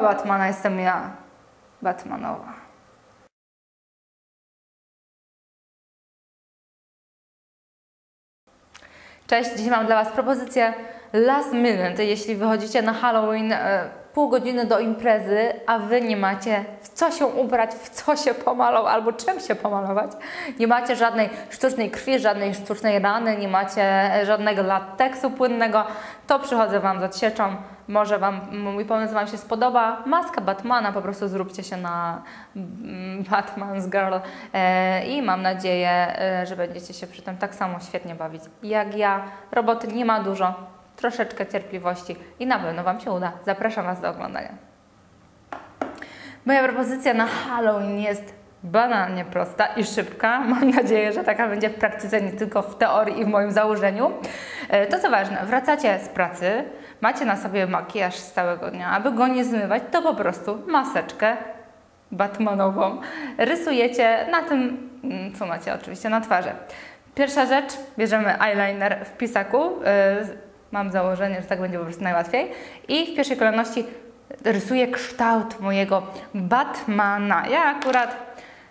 Batmana jestem ja, Batmanowa. Cześć, dzisiaj mam dla Was propozycję last minute. Jeśli wychodzicie na Halloween pół godziny do imprezy, a Wy nie macie w co się ubrać, w co się pomalować albo czym się pomalować, nie macie żadnej sztucznej krwi, żadnej sztucznej rany, nie macie żadnego lateksu płynnego, to przychodzę Wam z odsieczą. Może mój pomysł Wam się spodoba. Maska Batmana, po prostu zróbcie się na Batman's Girl i mam nadzieję, że będziecie się przy tym tak samo świetnie bawić jak ja. Roboty nie ma dużo, troszeczkę cierpliwości i na pewno Wam się uda. Zapraszam Was do oglądania. Moja propozycja na Halloween jest banalnie prosta i szybka. Mam nadzieję, że taka będzie w praktyce, nie tylko w teorii i w moim założeniu. To co ważne, wracacie z pracy, macie na sobie makijaż z całego dnia. Aby go nie zmywać, to po prostu maseczkę batmanową rysujecie na tym, co macie oczywiście na twarzy. Pierwsza rzecz, bierzemy eyeliner w pisaku. Mam założenie, że tak będzie po prostu najłatwiej. I w pierwszej kolejności rysuję kształt mojego Batmana. Ja akurat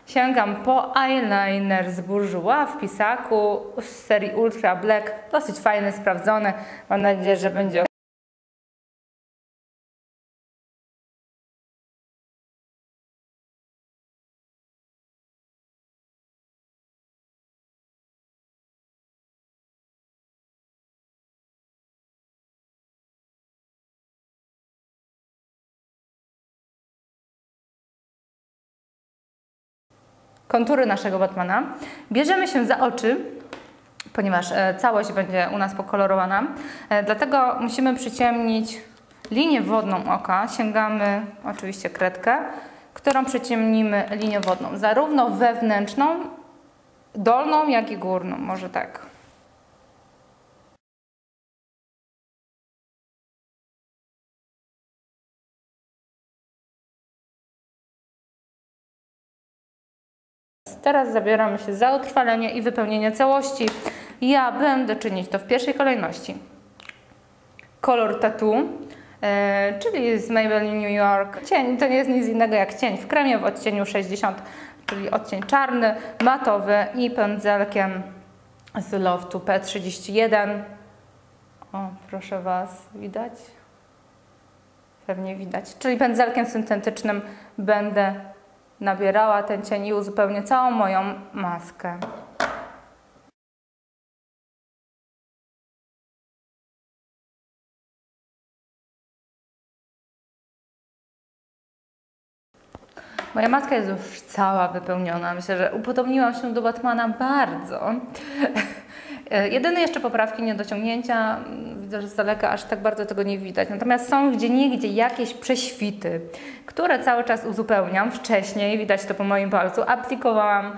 sięgam po eyeliner z Bourjois w pisaku z serii Ultra Black. Dosyć fajny, sprawdzony. Mam nadzieję, że będzie ok. Kontury naszego Batmana. Bierzemy się za oczy, ponieważ całość będzie u nas pokolorowana. Dlatego musimy przyciemnić linię wodną oka. Sięgamy oczywiście kredkę, którą przyciemnimy linią wodną. Zarówno wewnętrzną, dolną, jak i górną. Może tak. Teraz zabieramy się za utrwalenie i wypełnienie całości. Ja będę czynić to w pierwszej kolejności. Kolor Tattoo, czyli z Maybelline New York. Cień to nie jest nic innego jak cień w kremie w odcieniu 60, czyli odcień czarny, matowy i pędzelkiem z Loftu P31. O, proszę Was, widać? Pewnie widać. Czyli pędzelkiem syntetycznym będę nabierała ten cień i uzupełnię całą moją maskę. Moja maska jest już cała wypełniona. Myślę, że upodobniłam się do Batmana bardzo. Jedyne jeszcze poprawki, niedociągnięcia, widzę, że z daleka aż tak bardzo tego nie widać. Natomiast są gdzieniegdzie jakieś prześwity, które cały czas uzupełniam. Wcześniej, widać to po moim palcu, aplikowałam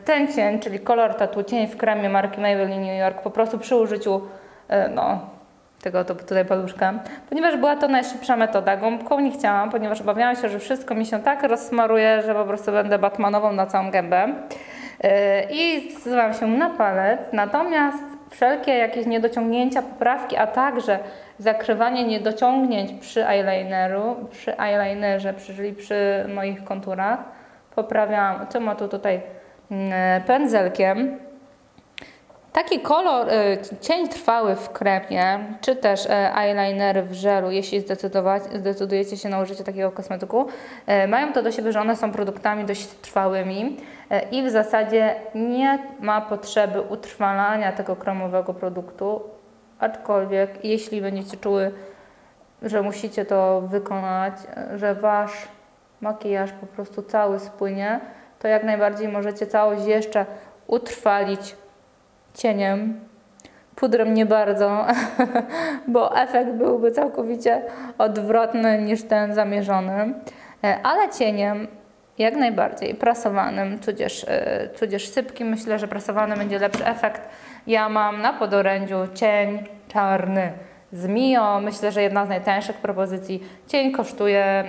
ten cień, czyli kolor Tattoo, cień w kremie marki Maybelline New York, po prostu przy użyciu tego tutaj paluszka. Ponieważ była to najszybsza metoda, gąbką nie chciałam, ponieważ obawiałam się, że wszystko mi się tak rozsmaruje, że po prostu będę Batmanową na całą gębę. I zdecydowałam się na palec, natomiast wszelkie jakieś niedociągnięcia, poprawki, a także zakrywanie niedociągnięć przy eyelinerze, czyli przy moich konturach, poprawiałam tutaj pędzelkiem. Taki kolor, cień trwały w kremie, czy też eyelinery w żelu, jeśli zdecydujecie się na użycie takiego kosmetyku, mają to do siebie, że one są produktami dość trwałymi i w zasadzie nie ma potrzeby utrwalania tego kremowego produktu, aczkolwiek jeśli będziecie czuły, że musicie to wykonać, że Wasz makijaż po prostu cały spłynie, to jak najbardziej możecie całość jeszcze utrwalić cieniem, pudrem nie bardzo, bo efekt byłby całkowicie odwrotny niż ten zamierzony, ale cieniem jak najbardziej, prasowanym, tudzież sypkim. Myślę, że prasowany będzie lepszy efekt. Ja mam na podorędziu cień czarny z Mio, myślę, że jedna z najtańszych propozycji. Cień kosztuje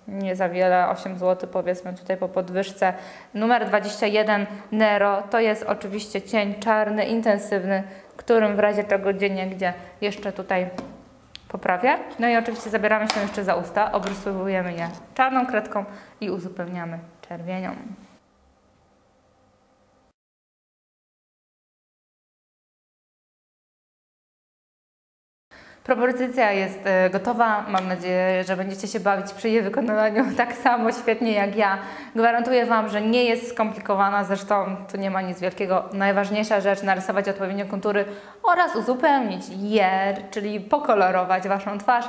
nie za wiele, 8 zł powiedzmy tutaj po podwyżce. Numer 21 Nero to jest oczywiście cień czarny, intensywny, którym w razie czego gdzie jeszcze tutaj poprawię. No i oczywiście zabieramy się jeszcze za usta, obrysowujemy je czarną kredką i uzupełniamy czerwienią. Propozycja jest gotowa. Mam nadzieję, że będziecie się bawić przy jej wykonywaniu tak samo świetnie jak ja. Gwarantuję Wam, że nie jest skomplikowana, zresztą tu nie ma nic wielkiego. Najważniejsza rzecz, narysować odpowiednie kontury oraz uzupełnić je, czyli pokolorować Waszą twarz.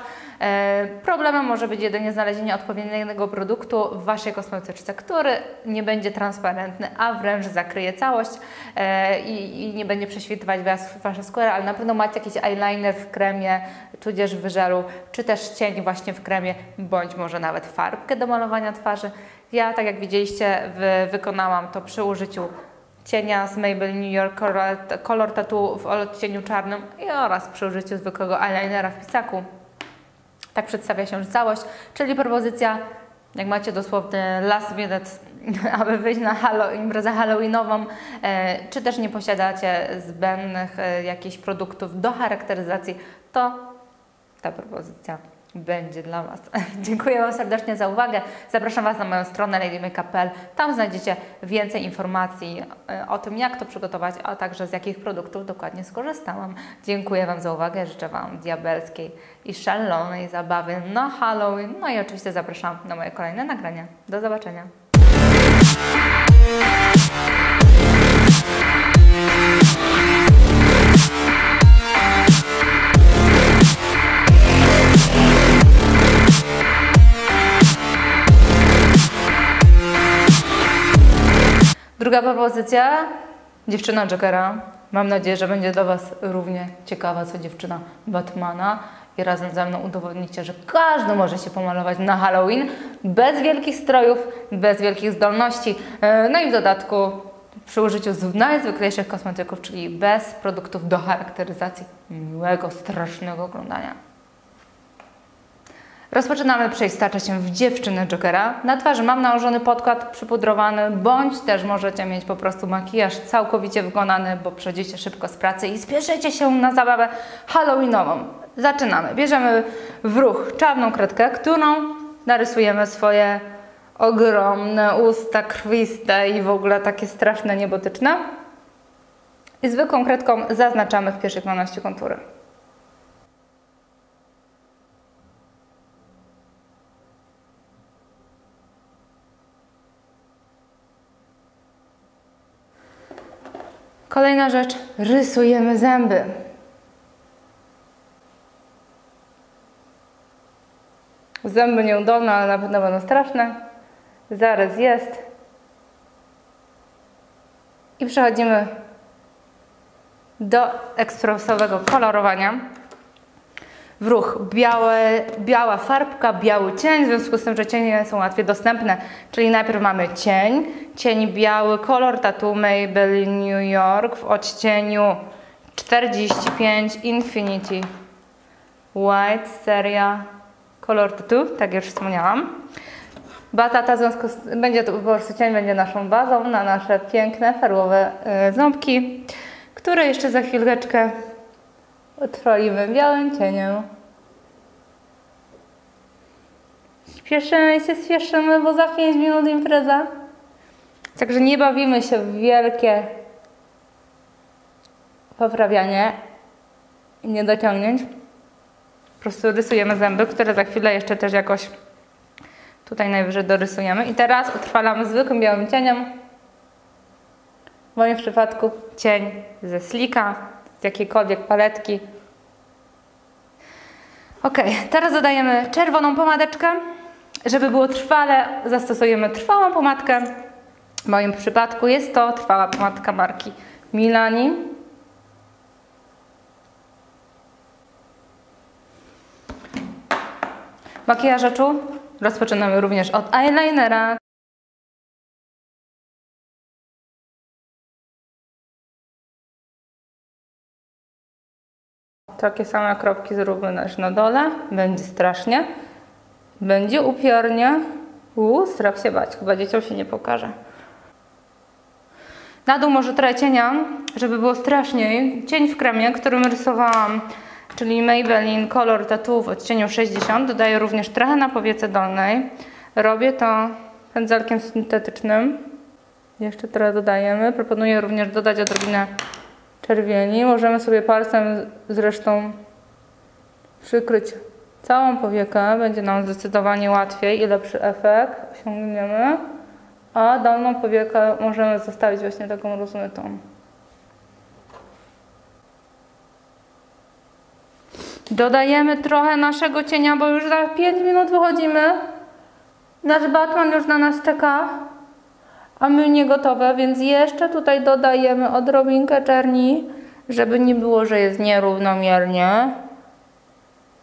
Problemem może być jedynie znalezienie odpowiedniego produktu w Waszej kosmetyczce, który nie będzie transparentny, a wręcz zakryje całość i nie będzie prześwitywać Wasze skóry, ale na pewno macie jakiś eyeliner w kremie, tudzież w żelu, czy też cień właśnie w kremie, bądź może nawet farbkę do malowania twarzy. Ja, tak jak widzieliście, wykonałam to przy użyciu cienia z Maybelline New York Color Tattoo w odcieniu czarnym oraz przy użyciu zwykłego eyelinera w pisaku. Tak przedstawia się całość, czyli propozycja, jak macie dosłownie last minute, aby wyjść na imprezę halloweenową, czy też nie posiadacie zbędnych jakichś produktów do charakteryzacji, to ta propozycja będzie dla Was. Dziękuję Wam serdecznie za uwagę. Zapraszam Was na moją stronę ladymakeup.pl. Tam znajdziecie więcej informacji o tym, jak to przygotować, a także z jakich produktów dokładnie skorzystałam. Dziękuję Wam za uwagę. Życzę Wam diabelskiej i szalonej zabawy na Halloween. No i oczywiście zapraszam na moje kolejne nagrania. Do zobaczenia. Druga propozycja, dziewczyna Jokera. Mam nadzieję, że będzie dla Was równie ciekawa, co dziewczyna Batmana. I razem ze mną udowodnicie, że każdy może się pomalować na Halloween bez wielkich strojów, bez wielkich zdolności. No i w dodatku przy użyciu najzwyklejszych kosmetyków, czyli bez produktów do charakteryzacji. Miłego, strasznego oglądania. Rozpoczynamy przeistaczać się w dziewczynę Jokera. Na twarzy mam nałożony podkład przypudrowany, bądź też możecie mieć po prostu makijaż całkowicie wykonany, bo przyjdziecie szybko z pracy i spieszycie się na zabawę halloweenową. Zaczynamy. Bierzemy w ruch czarną kredkę, którą narysujemy swoje ogromne usta krwiste i w ogóle takie straszne, niebotyczne. I zwykłą kredką zaznaczamy w pierwszej kolejności kontury. Kolejna rzecz, rysujemy zęby. Zęby nieudolne, ale na pewno będą straszne. Zarys jest. I przechodzimy do ekspresowego kolorowania. W ruch biała farbka, biały cień, w związku z tym, że cienie są łatwiej dostępne. Czyli najpierw mamy cień biały, Color Tattoo Maybelline New York w odcieniu 45 Infinity White, seria Color Tattoo, tak jak już wspomniałam. Baza ta, w związku z tym, będzie to po prostu cień, będzie naszą bazą na nasze piękne, perłowe ząbki, które jeszcze za chwileczkę utrwalimy białym cieniem. Spieszymy, bo za 5 minut impreza. Także nie bawimy się w wielkie poprawianie niedociągnięć. Po prostu rysujemy zęby, które za chwilę jeszcze też jakoś tutaj najwyżej dorysujemy. I teraz utrwalamy zwykłym białym cieniem. W moim przypadku cień ze Slicka, z jakiejkolwiek paletki. Ok, teraz dodajemy czerwoną pomadeczkę. Żeby było trwale, zastosujemy trwałą pomadkę. W moim przypadku jest to trwała pomadka marki Milani. Makijaż oczu rozpoczynamy również od eyelinera. Takie same kropki zróbmy też na dole. Będzie strasznie. Będzie upiornie. Strach się bać. Chyba dzieciom się nie pokaże. Na dół może trochę cienia, żeby było straszniej. Cień w kremie, którym rysowałam czyli Maybelline Color Tattoo w odcieniu 60. Dodaję również trochę na powiece dolnej. Robię to pędzelkiem syntetycznym. Jeszcze teraz dodajemy. Proponuję również dodać odrobinę czerwieni. Możemy sobie palcem zresztą przykryć całą powiekę. Będzie nam zdecydowanie łatwiej i lepszy efekt osiągniemy. A dolną powiekę możemy zostawić właśnie taką rozmytą. Dodajemy trochę naszego cienia, bo już za 5 minut wychodzimy. Nasz Batman już na nas czeka, a my nie gotowe, więc jeszcze tutaj dodajemy odrobinkę czerni, żeby nie było, że jest nierównomiernie.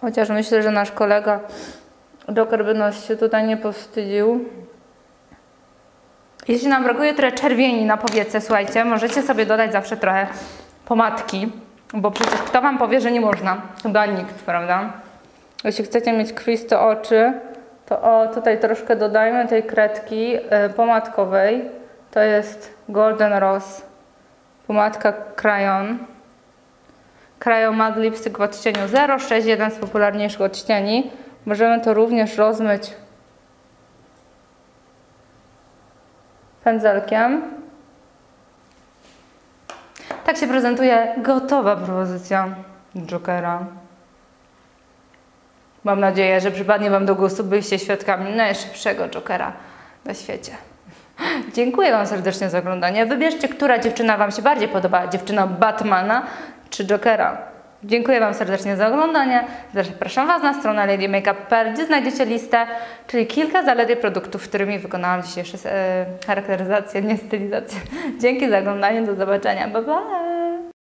Chociaż myślę, że nasz kolega Joker by nas się tutaj nie powstydził. Jeśli nam brakuje trochę czerwieni na powiece, słuchajcie, możecie sobie dodać zawsze trochę pomadki, bo przecież kto wam powie, że nie można? Chyba nikt, prawda? Jeśli chcecie mieć krwiste oczy, to tutaj troszkę dodajmy tej kredki pomadkowej. To jest Golden Rose, pomadka Crayon. Crayon Matte Lipstick w odcieniu 06, jeden z popularniejszych odcieni. Możemy to również rozmyć pędzelkiem. Tak się prezentuje gotowa propozycja Jokera. Mam nadzieję, że przypadnie wam do gustu, byliście świadkami najszybszego Jokera na świecie. Dziękuję wam serdecznie za oglądanie. Wybierzcie, która dziewczyna wam się bardziej podoba, dziewczyna Batmana czy Jokera. Dziękuję wam serdecznie za oglądanie. Zapraszam was na stronę ladymakeup.pl, gdzie znajdziecie listę, czyli kilka zaledwie produktów, którymi wykonałam dzisiejsze charakteryzację, nie stylizację. Dzięki za oglądanie, do zobaczenia. Bye bye!